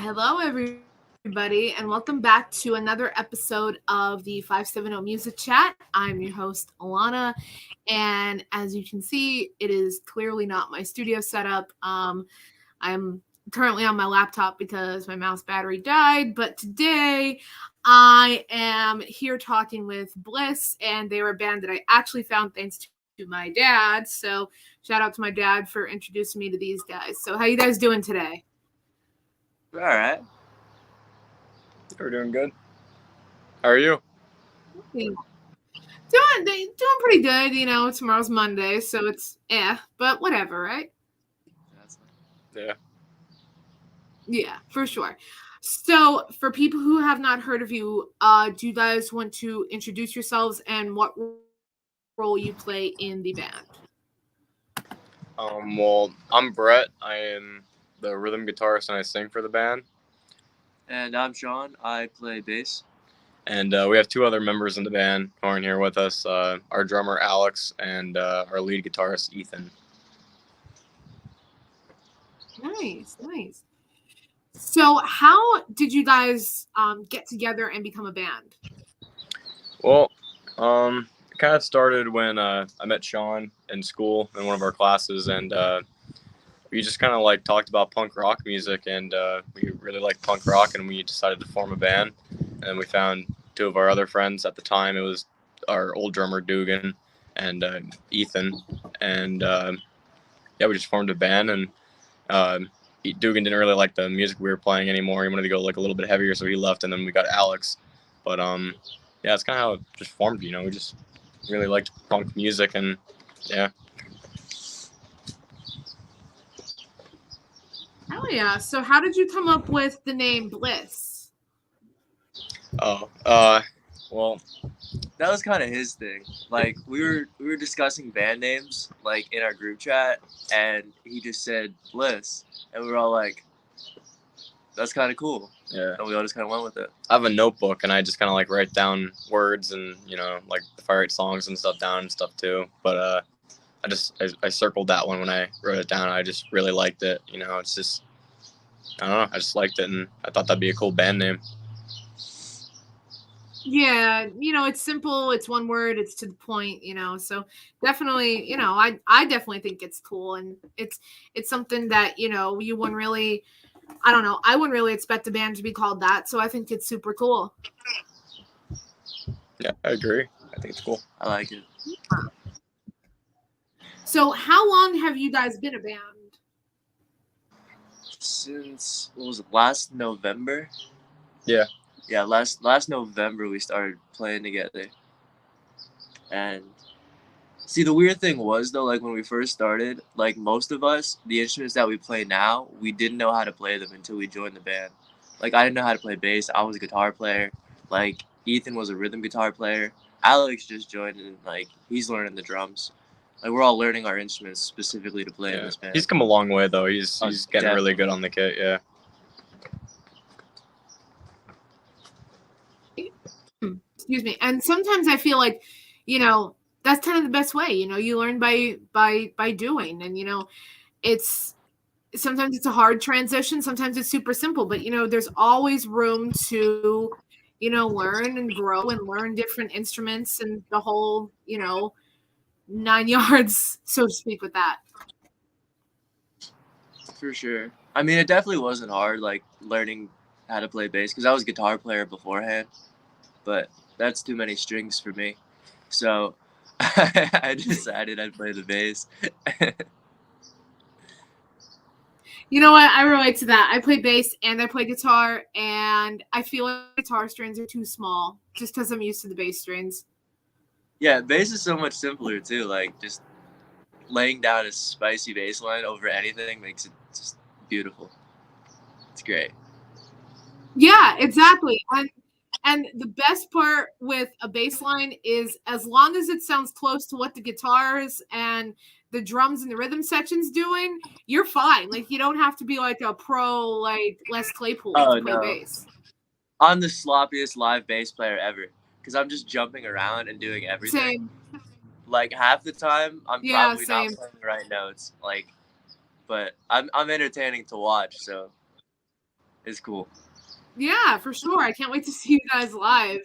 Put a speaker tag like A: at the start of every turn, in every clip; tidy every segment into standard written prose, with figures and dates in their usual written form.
A: Hello, everybody, and welcome back to another episode of the 570 Music Chat. I'm your host, Alonna, and as you can see, it is clearly not my studio setup. I'm currently on my laptop because my mouse battery died, but today I am here talking with Bliss, and they were a band that I actually found thanks to my dad. So shout out to my dad for introducing me to these guys. So how you guys doing today?
B: All right.
C: We're doing good. How are you?
A: Doing pretty good. Tomorrow's Monday, so it's but whatever, right?
C: Yeah.
A: Yeah, for sure. So, for people who have not heard of you, do you guys want to introduce yourselves and what role you play in the band?
C: Well, I'm Brett. I am the rhythm guitarist and I sing for the band.
B: And I'm Sean. I play bass.
C: And we have two other members in the band who aren't here with us. Our drummer Alex and our lead guitarist Ethan.
A: Nice. So, how did you guys get together and become a band?
C: Well, it kind of started when I met Sean in school in one of our classes, and we just kind of like talked about punk rock music, and we really liked punk rock, and we decided to form a band. And we found two of our other friends at the time. It was our old drummer Dugan and Ethan, and yeah, we just formed a band. And Dugan didn't really like the music we were playing anymore. He wanted to go like a little bit heavier, so he left, and then we got Alex. But yeah, it's kind of how it just formed. We just really liked punk music, and yeah.
A: Oh yeah. So, how did you come up with the name Bliss?
C: Oh, well,
B: That was kind of his thing. Like we were discussing band names like in our group chat, and he just said Bliss, and we were all like, "That's kind of cool."
C: yeah.
B: And we all just kind of went with it.
C: I have a notebook, and I just kind of like write down words, and like if I write songs and stuff down and stuff too. But I circled that one when I wrote it down. I just really liked it. It's just I don't know. I just liked it, and I thought that'd be a cool band name.
A: Yeah, it's simple, it's one word, it's to the point, so definitely, I definitely think it's cool, and it's something that, you wouldn't really, I don't know, I wouldn't really expect a band to be called that, so I think it's super cool.
C: Yeah, I agree. I think it's cool.
B: I like it.
A: So how long have you guys been a band?
B: Since what was it, last November?
C: Yeah.
B: Yeah, last November we started playing together. And see, the weird thing was though, like when we first started, like most of us, the instruments that we play now, we didn't know how to play them until we joined the band. Like I didn't know how to play bass. I was a guitar player. Like Ethan was a rhythm guitar player. Alex just joined and like he's learning the drums. Like we're all learning our instruments specifically to play in this band.
C: He's come a long way though. He's getting really
B: Definitely.
C: good on the kit. Yeah.
A: Excuse me. And sometimes I feel like, that's kind of the best way, you learn by doing, and it's sometimes it's a hard transition, sometimes it's super simple, but there's always room to learn and grow and learn different instruments and the whole 9 yards, so to speak, with that.
B: For sure. I mean, it definitely wasn't hard, like learning how to play bass, because I was a guitar player beforehand, but that's too many strings for me. So I decided I'd play the bass.
A: You know what, I relate to that. I play bass and I play guitar, and I feel like guitar strings are too small just because I'm used to the bass strings.
B: Yeah, bass is so much simpler too. Like just laying down a spicy bass line over anything makes it just beautiful. It's great.
A: Yeah, exactly. And the best part with a bass line is as long as it sounds close to what the guitars and the drums and the rhythm section's doing, you're fine. Like you don't have to be like a pro like Les Claypool
B: Oh
A: to play
B: no,
A: bass.
B: I'm the sloppiest live bass player ever because I'm just jumping around and doing everything.
A: Same.
B: Like half the time, I'm
A: Yeah,
B: probably not
A: same.
B: playing the right notes. Like, but I'm entertaining to watch, so is cool.
A: Yeah, for sure. I can't wait to see you guys live.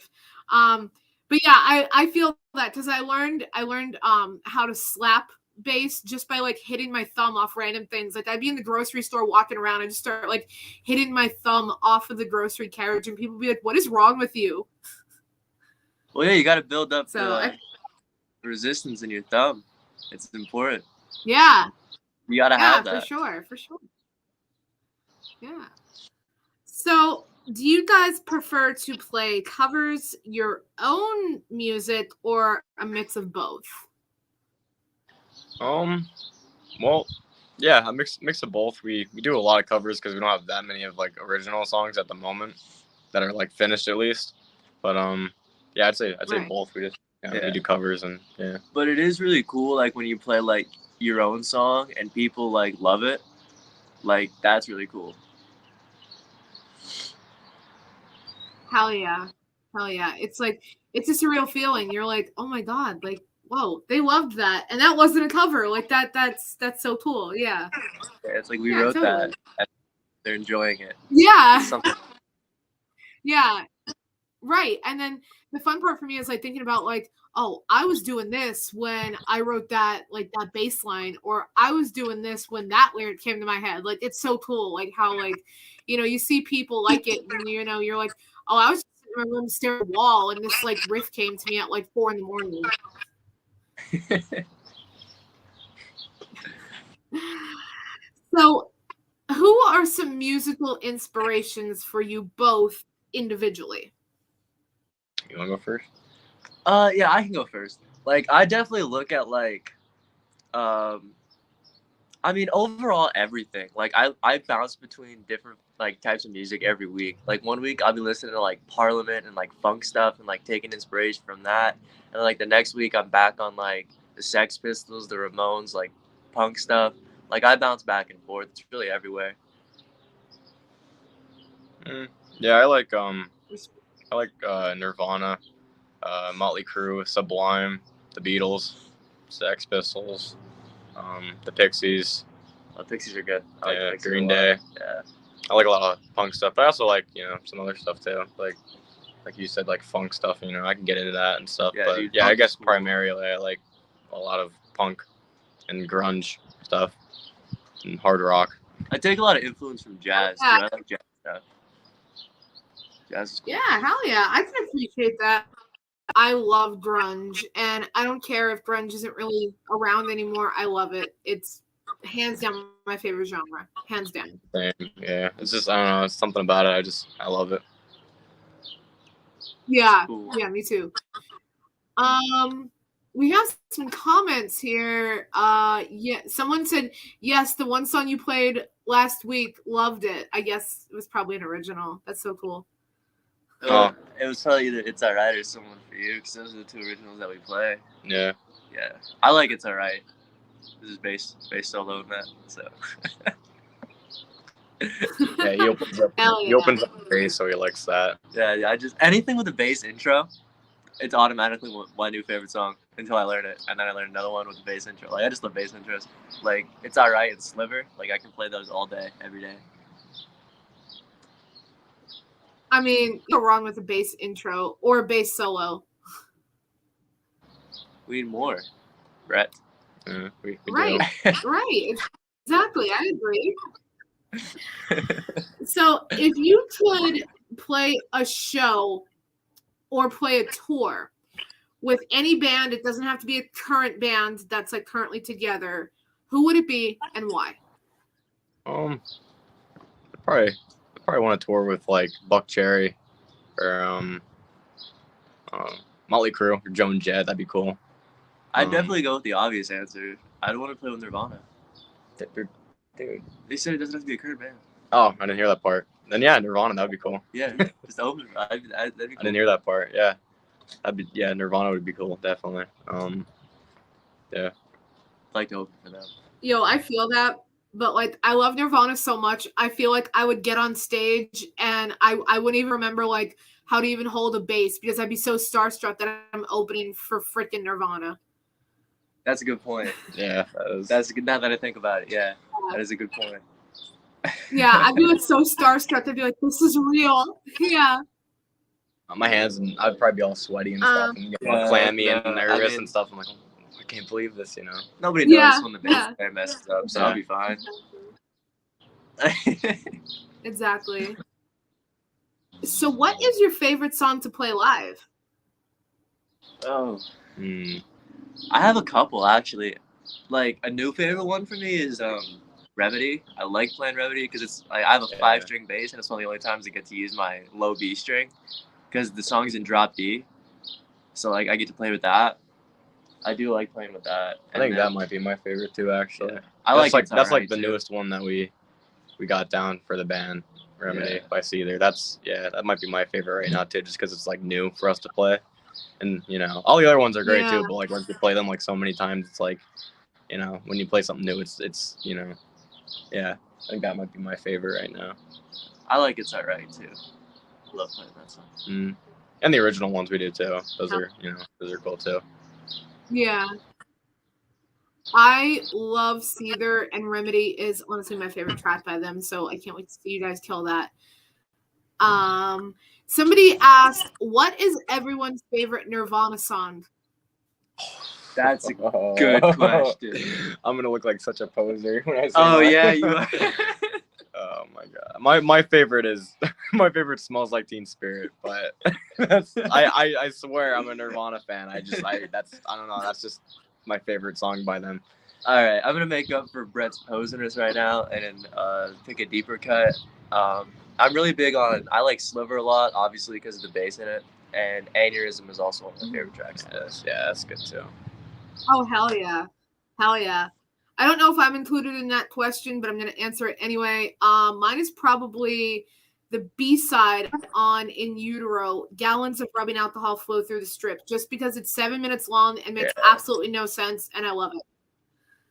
A: But yeah, I feel that because I learned how to slap bass just by like hitting my thumb off random things. Like I'd be in the grocery store walking around and just start like hitting my thumb off of the grocery carriage, and people be like, "What is wrong with you?"
B: Well, yeah, you got to build up
A: So
B: the resistance in your thumb. It's important.
A: yeah,
B: You got to have
A: for
B: that.
A: sure. Yeah. So, do you guys prefer to play covers, your own music, or a mix of both?
C: Well, yeah, a mix of both. We do a lot of covers because we don't have that many of like original songs at the moment that are like finished at least. But yeah, I'd say
A: Right.
C: both. We just we do covers and yeah.
B: But it is really cool, like when you play like your own song and people like love it. Like that's really cool.
A: Hell yeah. It's like it's a surreal feeling. You're like, oh my god, like whoa, they loved that, and that wasn't a cover. Like that's so cool. Yeah.
B: Yeah, it's like we wrote
A: totally.
B: that. And they're enjoying it.
A: Yeah.
B: Something.
A: Yeah. Right. And then the fun part for me is like thinking about like, oh, I was doing this when I wrote that like that bass line, or I was doing this when that lyric came to my head. Like it's so cool, like how like, you see people like it, and you're like, oh, I was just sitting in my room staring at the wall, and this like riff came to me at like 4 a.m. So, who are some musical inspirations for you both individually?
C: You want to go first?
B: Yeah, I can go first. Like, I definitely look at like, I mean, overall everything. Like, I bounce between different like types of music every week. Like one week I'll be listening to like Parliament and like funk stuff and like taking inspiration from that, and then, like the next week I'm back on like the Sex Pistols, the Ramones, like punk stuff. Like I bounce back and forth. It's really everywhere.
C: Yeah, I like Nirvana, Motley Crue, Sublime, the Beatles, Sex Pistols, the Pixies.
B: The Pixies are good. I
C: like
B: the Pixies
C: Green
B: a lot.
C: Day.
B: Yeah.
C: I like a lot of punk stuff, but I also like some other stuff too. Like you said, like funk stuff. I can get into that and stuff.
B: Yeah,
C: but
B: dude,
C: yeah, I
B: punk
C: guess
B: is cool.
C: primarily I like a lot of punk and grunge stuff and hard rock.
B: I take a lot of influence from jazz too. I like jazz stuff. Jazz is cool.
A: Yeah, hell yeah. I can appreciate that. I love grunge, and I don't care if grunge isn't really around anymore. I love it. It's hands down my favorite genre. Hands down.
C: Same. Yeah, it's just I don't know. It's something about it. I love it.
A: Yeah,
B: Cool.
A: yeah, me too. We have some comments here. Yeah, someone said yes. The one song you played last week, loved it. I guess it was probably an original. That's so cool.
B: Oh, it was probably either It's Alright or Someone for You, because those are the two originals that we play.
C: Yeah.
B: Yeah, I like It's Alright. This is bass solo in that, so.
C: Yeah, he opens up. He opens up the bass, so he likes that.
B: Yeah. I just anything with a bass intro, it's automatically my new favorite song until I learn it, and then I learn another one with a bass intro. Like I just love bass intros. Like It's Alright and Sliver. Like I can play those all day, every day.
A: I mean, you go wrong with a bass intro or a bass solo.
B: We need more, Brett.
C: We
A: right, right, exactly. I agree. So, if you could play a show or play a tour with any band, it doesn't have to be a current band that's like currently together, who would it be and why?
C: Probably want to tour with like Buck Cherry or Motley Crue or Joan Jett. That'd be cool.
B: I'd definitely go with the obvious answer. I don't want to play with Nirvana.
C: Dude,
B: they said it doesn't have to be a current band.
C: Oh, I didn't hear that part. Then yeah, Nirvana, that'd be cool.
B: Yeah, just open. That'd be cool.
C: I didn't hear that part. Yeah, Nirvana would be cool, definitely. Yeah.
B: I'd like to open for them.
A: Yo, I feel that, but like I love Nirvana so much. I feel like I would get on stage and I wouldn't even remember like how to even hold a bass because I'd be so starstruck that I'm opening for freaking Nirvana.
B: That's a good point.
C: Yeah,
B: that's good. Now that I think about it, yeah, that is a good point.
A: Yeah, I'd be like so starstruck. I'd be like, "This is real." Yeah.
C: My hands, and I'd probably be all sweaty and stuff, and get all clammy and nervous and stuff. I'm like, oh, I can't believe this, you know.
B: Nobody
A: Yeah,
B: knows when the bass
A: yeah.
B: player messes up, so I'll be fine.
A: Exactly. So, what is your favorite song to play live?
B: Oh. I have a couple actually. Like a new favorite one for me is Remedy. I like playing Remedy because it's like I have a 5-string bass and it's one of the only times I get to use my low B string because the song's in drop D. So like I get to play with that. I do like playing with that.
C: I think that might be my favorite too, actually.
B: Yeah. I like
C: that's like the newest one that we got down for the band, Remedy by Seether. That might be my favorite right now too, just because it's like new for us to play. And you know, all the other ones are great too, but like once you play them like so many times, it's like, you know, when you play something new, it's you know, I think that might be my favorite right now.
B: I like It's Alright too. Love playing that song.
C: And the original ones we do too. Those are cool too.
A: Yeah. I love Seether, and Remedy is honestly my favorite track by them, so I can't wait to see you guys kill that. Somebody asked, what is everyone's favorite Nirvana song?
B: That's a good question.
C: I'm gonna look like such a poser when I say
B: that.
C: Yeah,
B: you are.
C: Oh my god. My favorite is Smells Like Teen Spirit, but I swear I'm a Nirvana fan. I don't know, that's just my favorite song by them.
B: Alright, I'm gonna make up for Brett's poserness right now and pick a deeper cut. I'm really big on I like Sliver a lot, obviously because of the bass in it. And Aneurysm is also one of my favorite tracks.
C: Yeah, that's good too.
A: Oh, hell yeah. Hell yeah. I don't know if I'm included in that question, but I'm going to answer it anyway. Mine is probably the B-side on In Utero, Gallons of Rubbing Alcohol Flow Through the Strip, just because it's 7 minutes long and makes absolutely no sense, and I love it.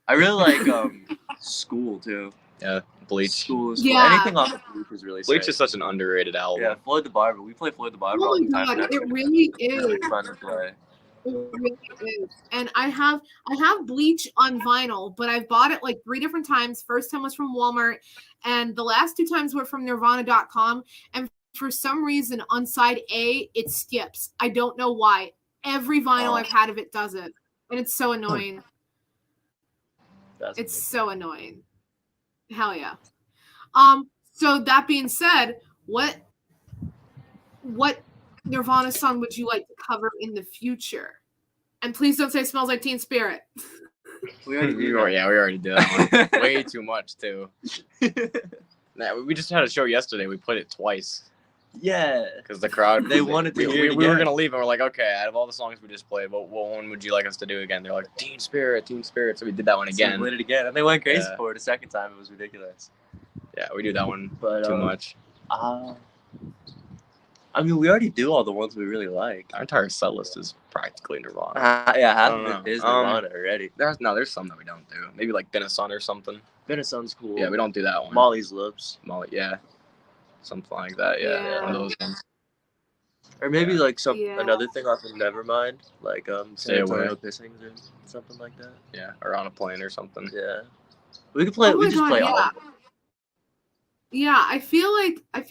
B: I really like School, too.
C: Yeah, Bleach.
B: School is cool. Anything off of Bleach is really
C: Bleach
B: sick.
C: is such an underrated album.
B: Yeah, Floyd the Barber. We play Floyd the Barber all the time.
A: Oh my god, it really is.
B: Really fun to play.
A: It really is. And I have Bleach on vinyl, but I've bought it like 3 different times. First time was from Walmart, and the last 2 times were from Nirvana.com. And for some reason, on side A, it skips. I don't know why. Every vinyl I've had of it does it, and it's so annoying. It's so annoying. Hell yeah. So that being said, what Nirvana song would you like to cover in the future? And please don't say Smells Like Teen Spirit.
C: We already did that one. Way too much too. We just had a show yesterday. We played it twice.
B: Yeah.
C: Because the crowd,
B: they wanted to hear it
C: we were going to leave and we're like, okay, out of all the songs we just played, what one would you like us to do again? They're like, Teen Spirit. So we did that one again.
B: So we played it again. And they went crazy for it a second time. It was ridiculous.
C: Yeah, we do that one too much.
B: I mean, we already do all the ones we really like.
C: Our entire set list is practically Nirvana.
B: Half of it is Nirvana already.
C: There's some that we don't do. Maybe like Been a Sun or something.
B: Been a Sun's cool.
C: Yeah, we don't do that one.
B: Molly's Lips.
C: Yeah. Something like that, yeah. One of those ones.
B: Or maybe like another thing off of Nevermind, like
C: Stay Away.
B: Pissings or something like that.
C: Yeah, or On a Plane or something.
B: Yeah. We could play. We just play all of them.
A: Yeah, I feel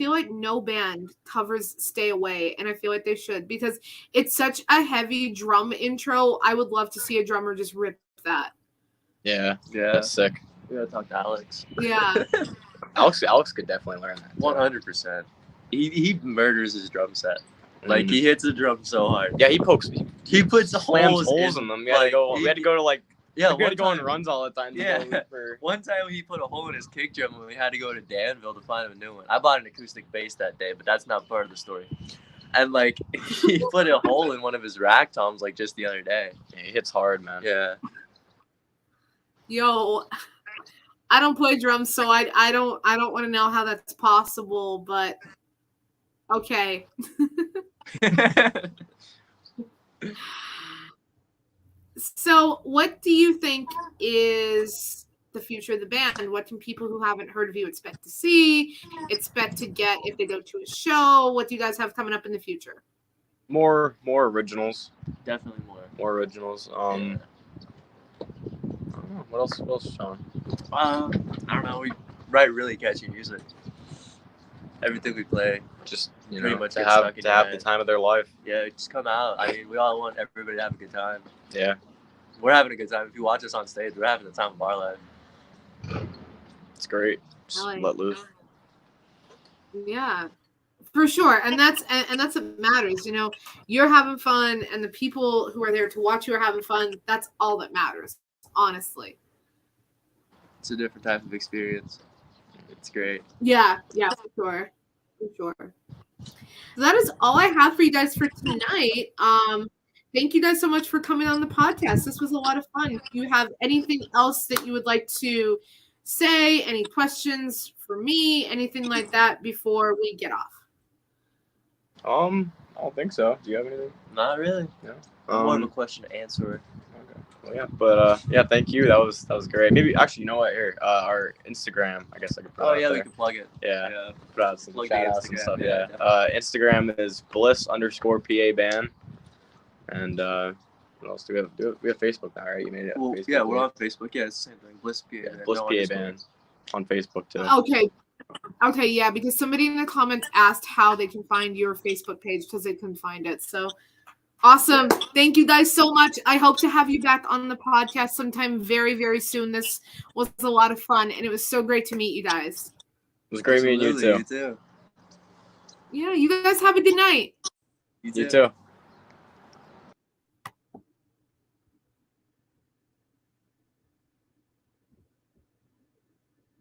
A: like no band covers Stay Away, and I feel like they should because it's such a heavy drum intro. I would love to see a drummer just rip that.
C: Yeah. That's sick.
B: We gotta talk to Alex.
A: Yeah.
C: Alex could definitely learn that.
B: 100%. He murders his drum set. Like he hits the drum so hard.
C: Yeah, he pokes.
B: He puts holes
C: in them. We had to go to like. Yeah, we had to go on runs all the time.
B: One time he put a hole in his kick drum and we had to go to Danville to find him a new one. I bought an acoustic bass that day, but that's not part of the story. And like he put a hole in one of his rack toms like just the other day.
C: Yeah, he hits hard, man.
B: Yeah.
A: Yo, I don't play drums, so I don't want to know how that's possible, but okay. So, what do you think is the future of the band? What can people who haven't heard of you expect to see, expect to get if they go to a show? What do you guys have coming up in the future?
C: More originals.
B: Definitely
C: more originals. I don't know. What else, Sean?
B: I don't know. write really catchy music. Everything we play,
C: Just
B: pretty much
C: to
B: get
C: have
B: stuck in
C: to
B: your
C: have the
B: head.
C: time of their life.
B: Yeah, just come out. I mean, we all want everybody to have a good time.
C: Yeah,
B: We're having a good time. If you watch us on stage, we're having the time of our life.
C: it's great. Just
A: Hell yeah.
C: let loose.
A: Yeah, for sure. And that's what matters. You're having fun, and the people who are there to watch you are having fun. That's all that matters, honestly.
B: It's a different type of experience. It's great.
A: Yeah, for sure. So that is all I have for you guys for tonight. Thank you guys so much for coming on the podcast. This was a lot of fun. Do you have anything else that you would like to say? Any questions for me? Anything like that before we get off?
C: I don't think so. Do you have anything?
B: Not really.
C: No.
B: More of a question to answer.
C: Okay. Well, yeah, but yeah, thank you. That was great. Maybe actually, you know what? Here, our Instagram. I guess I could put.
B: Oh
C: out
B: yeah,
C: there.
B: we can plug it.
C: Yeah. Put out some
B: Plug
C: shout
B: the
C: outs and
B: Instagram,
C: stuff.
B: yeah,
C: Yeah. Instagram is Bliss_PA band, and what else do we have? We have Facebook now, right? You made it.
B: Well,
C: Facebook,
B: yeah, we're on Facebook. Yeah, it's the same thing. Bliss PA.
C: Yeah,
B: Band,
C: Bliss
B: no
C: PA
B: underscore.
C: band on Facebook too.
A: Okay, yeah, because somebody in the comments asked how they can find your Facebook page because they couldn't find it. So awesome. Thank you guys so much. I hope to have you back on the podcast sometime very, very soon. This was a lot of fun, and it was so great to meet you guys.
C: It was great meeting you too.
B: You too.
A: Yeah, you guys have a good night.
C: You too.